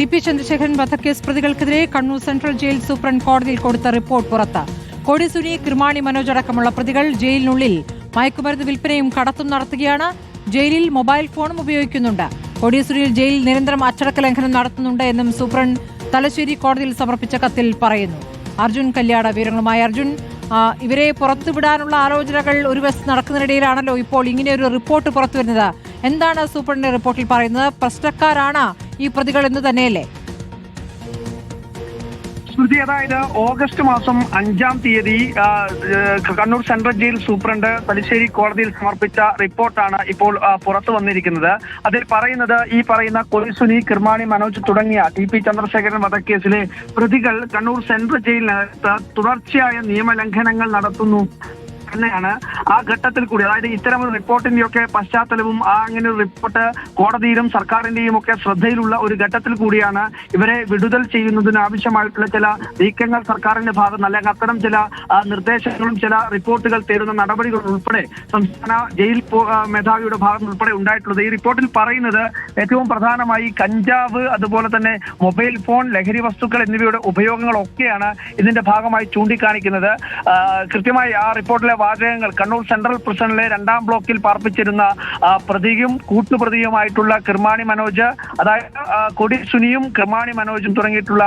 TP. Chandrasekharan വധക്കേസ് പ്രതികൾക്കെതിരെ Kannur central jail superintendent കോടതിയിൽ കൊടുത്ത റിപ്പോർട്ട് പുറത്ത്. കൊടി സുനി, കിർമാണി മനോജ് അടക്കമുള്ള പ്രതികൾ ജയിലിനുള്ളിൽ മയക്കുമരുന്ന് വിൽപ്പനയും കടത്തും നടത്തുകയാണ്. ജയിലിൽ മൊബൈൽ ഫോണും ഉപയോഗിക്കുന്നുണ്ട്. കൊടിസുനിയിൽ ജയിലിൽ നിരന്തരം അച്ചടക്ക ലംഘനം നടത്തുന്നുണ്ട് എന്നും സൂപ്രണ്ട് തലശ്ശേരി കോടതിയിൽ സമർപ്പിച്ച കത്തിൽ പറയുന്നു. അർജുൻ കല്യാട വിവരങ്ങളുമായി. അർജുൻ, ഇവരെ പുറത്തുവിടാനുള്ള ആലോചനകൾ ഒരു വശത്ത് നടക്കുന്നതിനിടയിലാണല്ലോ ഇപ്പോൾ ഇങ്ങനെയൊരു റിപ്പോർട്ട് പുറത്തുവരുന്നത്. എന്താണ് സൂപ്രണ്ടിന്റെ റിപ്പോർട്ടിൽ പറയുന്നത്? പ്രശ്നക്കാരാണ് ഈ പ്രതികൾ എന്ന് തന്നെയല്ലേ? സ്മൃതി, അതായത് ഓഗസ്റ്റ് മാസം 5-ാം തീയതി Kannur central jail superintendent Thalassery കോടതിയിൽ സമർപ്പിച്ച റിപ്പോർട്ടാണ് ഇപ്പോൾ പുറത്തു വന്നിരിക്കുന്നത്. അതിൽ പറയുന്നത് ഈ പറയുന്ന കൊടിസുനി, കിർമാണി മനോജ് തുടങ്ങിയ ടി.പി. ചന്ദ്രശേഖരൻ വധക്കേസിലെ പ്രതികൾ കണ്ണൂർ സെൻട്രൽ ജയിലിനകത്ത് തുടർച്ചയായ നിയമലംഘനങ്ങൾ നടത്തുന്നു തന്നെയാണ്. ആ ഘട്ടത്തിൽ കൂടി, അതായത് ഇത്തരം റിപ്പോർട്ടിന്റെയൊക്കെ പശ്ചാത്തലവും അങ്ങനെ ഒരു റിപ്പോർട്ട് കോടതിയിലും സർക്കാരിന്റെയും ഒക്കെ ശ്രദ്ധയിലുള്ള ഒരു ഘട്ടത്തിൽ കൂടിയാണ് ഇവരെ വിടുതൽ ചെയ്യുന്നതിന് ആവശ്യമായിട്ടുള്ള ചില നീക്കങ്ങൾ സർക്കാരിന്റെ ഭാഗത്ത് അല്ലെങ്കിൽ അത്തരം ചില നിർദ്ദേശങ്ങളും ചില റിപ്പോർട്ടുകൾ തേടുന്ന നടപടികൾ ഉൾപ്പെടെ സംസ്ഥാന ജയിൽ മേധാവിയുടെ ഭാഗത്ത് ഉൾപ്പെടെ ഉണ്ടായിട്ടുള്ളത്. ഈ റിപ്പോർട്ടിൽ പറയുന്നത് ഏറ്റവും പ്രധാനമായി കഞ്ചാവ്, അതുപോലെ തന്നെ മൊബൈൽ ഫോൺ, ലഹരി വസ്തുക്കൾ എന്നിവയുടെ ഉപയോഗങ്ങളൊക്കെയാണ് ഇതിന്റെ ഭാഗമായി ചൂണ്ടിക്കാണിക്കുന്നത്. കൃത്യമായി ആ റിപ്പോർട്ടിലെ വാചകങ്ങൾ കണ്ണൂർ സെൻട്രൽ പ്രിസണിലെ 2-ാം ബ്ലോക്കിൽ പാർപ്പിച്ചിരുന്ന പ്രതിയും കൂട്ടുപ്രതിയുമായിട്ടുള്ള കിർമാണി മനോജ്, അതായത് കൊടി സുനിയും കിർമാണി മനോജും തുടങ്ങിയിട്ടുള്ള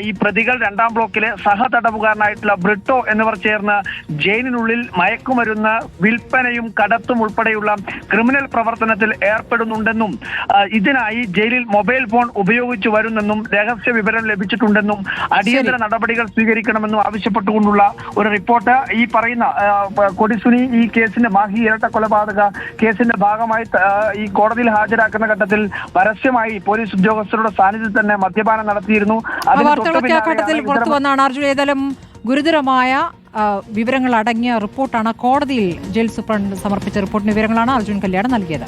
ഈ പ്രതികൾ 2-ാം ബ്ലോക്കിലെ സഹതടവുകാരനായിട്ടുള്ള ബ്രിട്ടോ എന്നിവർ ചേർന്ന് ജയിലിനുള്ളിൽ മയക്കുമരുന്ന് വിൽപ്പനയും കടത്തും ഉൾപ്പെടെയുള്ള ക്രിമിനൽ പ്രവർത്തനത്തിൽ ഏർപ്പെടുന്നുണ്ടെന്നും ഇതിനായി ജയിലിൽ മൊബൈൽ ഫോൺ ഉപയോഗിച്ചു വരുന്നെന്നും രഹസ്യ വിവരം ലഭിച്ചിട്ടുണ്ടെന്നും അടിയന്തര നടപടികൾ സ്വീകരിക്കണമെന്നും ആവശ്യപ്പെട്ടുകൊണ്ടുള്ള ഒരു റിപ്പോർട്ട് ഈ പറയുന്ന കൊടിസുനി ഈ കേസിന്റെ മാഹി ഇരട്ട കൊലപാതക കേസിന്റെ ഭാഗമായി ഈ കോടതിയിൽ ഹാജരാക്കുന്ന ഘട്ടത്തിൽ പരസ്യമായി പോലീസ് ഉദ്യോഗസ്ഥരുടെ സാന്നിധ്യത്തിൽ തന്നെ മദ്യപാനം നടത്തിയിരുന്നു. ഘട്ടത്തിൽ പുറത്തു വന്നാണ് അർജുൻ. ഏതായാലും ഗുരുതരമായ വിവരങ്ങൾ അടങ്ങിയ റിപ്പോർട്ടാണ് കോടതിയിൽ ജയിൽ സൂപ്രണ്ട് സമർപ്പിച്ച റിപ്പോർട്ടിന്റെ വിവരങ്ങളാണ് അർജുൻ കല്യാണം നൽകിയത്.